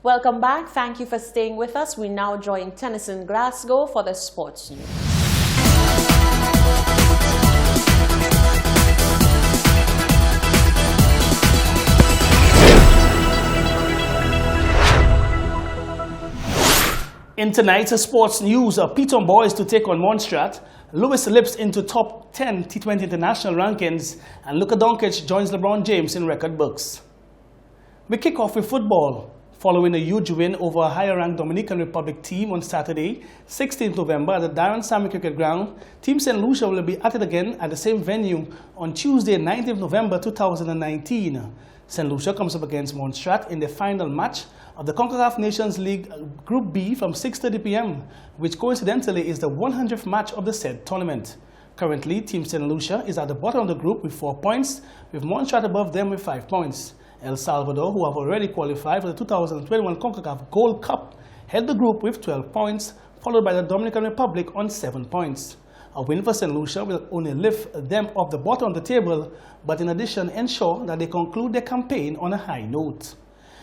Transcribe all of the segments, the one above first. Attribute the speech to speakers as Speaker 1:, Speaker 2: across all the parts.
Speaker 1: Welcome back. Thank you for staying with us. We now join Tennyson Glasgow for the sports news.
Speaker 2: In tonight's sports news, Piton Boys to take on Montserrat, Lewis Lips into top 10 T20 international rankings, and Luka Doncic joins LeBron James in record books. We kick off with football. Following a huge win over a higher-ranked Dominican Republic team on Saturday, 16th November at the Darren Sammy Cricket Ground, Team St. Lucia will be at it again at the same venue on Tuesday, 19th November 2019. St. Lucia comes up against Montserrat in the final match of the CONCACAF Nations League Group B from 6:30 p.m., which coincidentally is the 100th match of the said tournament. Currently, Team St. Lucia is at the bottom of the group with 4 points, with Montserrat above them with 5 points. El Salvador, who have already qualified for the 2021 CONCACAF Gold Cup, held the group with 12 points, followed by the Dominican Republic on 7 points. A win for St. Lucia will only lift them off the bottom of the table, but in addition ensure that they conclude their campaign on a high note.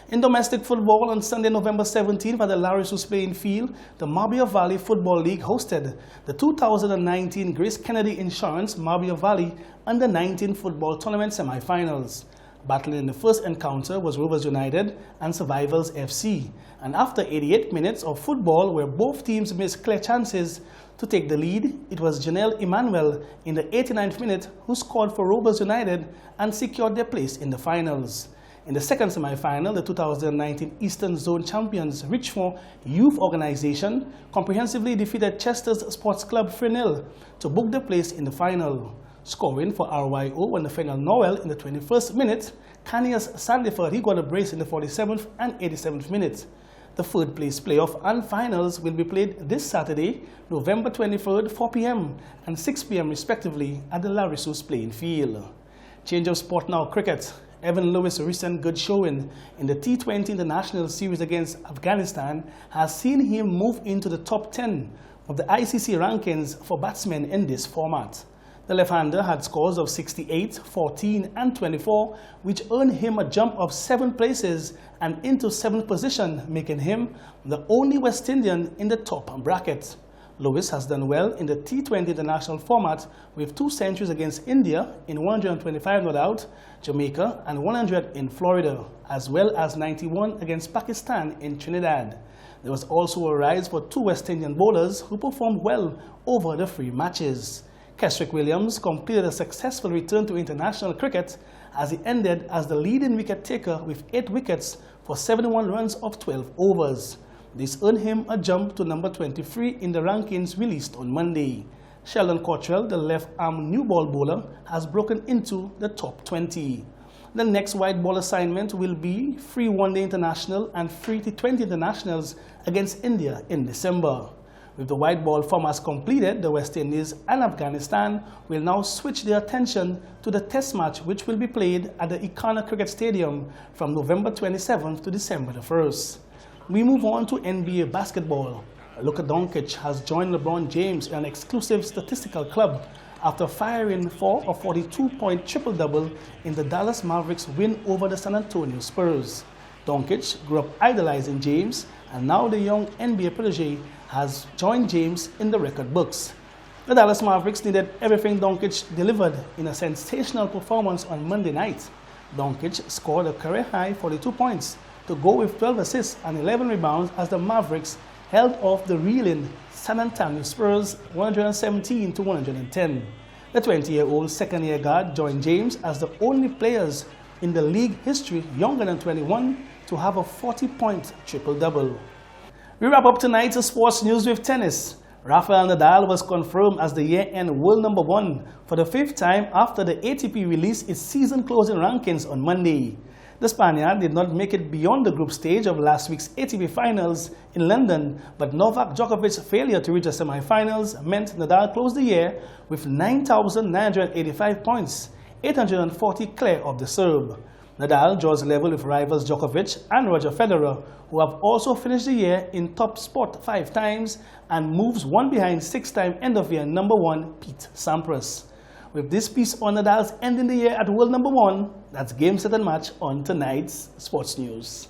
Speaker 2: In domestic football, on Sunday, November 17th at the Larry Seuss playing field, the Marbella Valley Football League hosted the 2019 Grace Kennedy Insurance Marbella Valley Under-19 Football Tournament semi-finals. Battling in the first encounter was Rovers United and Survivors FC, and after 88 minutes of football where both teams missed clear chances to take the lead, it was Janelle Emmanuel in the 89th minute who scored for Rovers United and secured their place in the finals. In the second semi-final, the 2019 Eastern Zone champions Richmond Youth Organization comprehensively defeated Chester's Sports Club 3-0 to book their place in the final. Scoring for RYO and Nathaniel Noel in the 21st minute, Canias Sandiford, he got a brace in the 47th and 87th minute. The third place playoff and finals will be played this Saturday, November 23rd, 4 p.m. and 6 p.m. respectively at the Larry Seuss playing field. Change of sport now, cricket. Evan Lewis' recent good showing in the T20 International Series against Afghanistan has seen him move into the top 10 of the ICC rankings for batsmen in this format. The left-hander had scores of 68, 14 and 24, which earned him a jump of 7 places and into 7th position, making him the only West Indian in the top bracket. Lewis has done well in the T20 international format with 2 centuries against India in 125 not out, Jamaica and 100 in Florida, as well as 91 against Pakistan in Trinidad. There was also a rise for 2 West Indian bowlers who performed well over the 3 matches. Kesrick Williams completed a successful return to international cricket as he ended as the leading wicket taker with 8 wickets for 71 runs of 12 overs. This earned him a jump to number 23 in the rankings released on Monday. Sheldon Cottrell, the left-arm new ball bowler, has broken into the top 20. The next white ball assignment will be 3 one-day international and 3 T20 internationals against India in December. With the white ball formats completed, the West Indies and Afghanistan will now switch their attention to the test match, which will be played at the Ikana Cricket Stadium from November 27th to December the 1st. We move on to NBA basketball. Luka Doncic has joined LeBron James in an exclusive statistical club after firing for a 42-point triple-double in the Dallas Mavericks win over the San Antonio Spurs. Doncic grew up idolizing James, and now the young NBA protege has joined James in the record books. The Dallas Mavericks needed everything Doncic delivered in a sensational performance on Monday night. Doncic scored a career-high 42 points to go with 12 assists and 11 rebounds as the Mavericks held off the reeling San Antonio Spurs 117-110. The 20-year-old second-year guard joined James as the only players in the league history younger than 21 to have a 40-point triple-double. We wrap up tonight's sports news with tennis. Rafael Nadal was confirmed as the year-end world number 1 for the 5th time after the ATP released its season-closing rankings on Monday. The Spaniard did not make it beyond the group stage of last week's ATP Finals in London, but Novak Djokovic's failure to reach the semi-finals meant Nadal closed the year with 9,985 points, 840 clear of the Serb. Nadal draws level with rivals Djokovic and Roger Federer, who have also finished the year in top spot 5 times and moves one behind 6-time end-of-year number 1 Pete Sampras. With this piece on Nadal's ending the year at world number 1, that's game, set and match on tonight's sports news.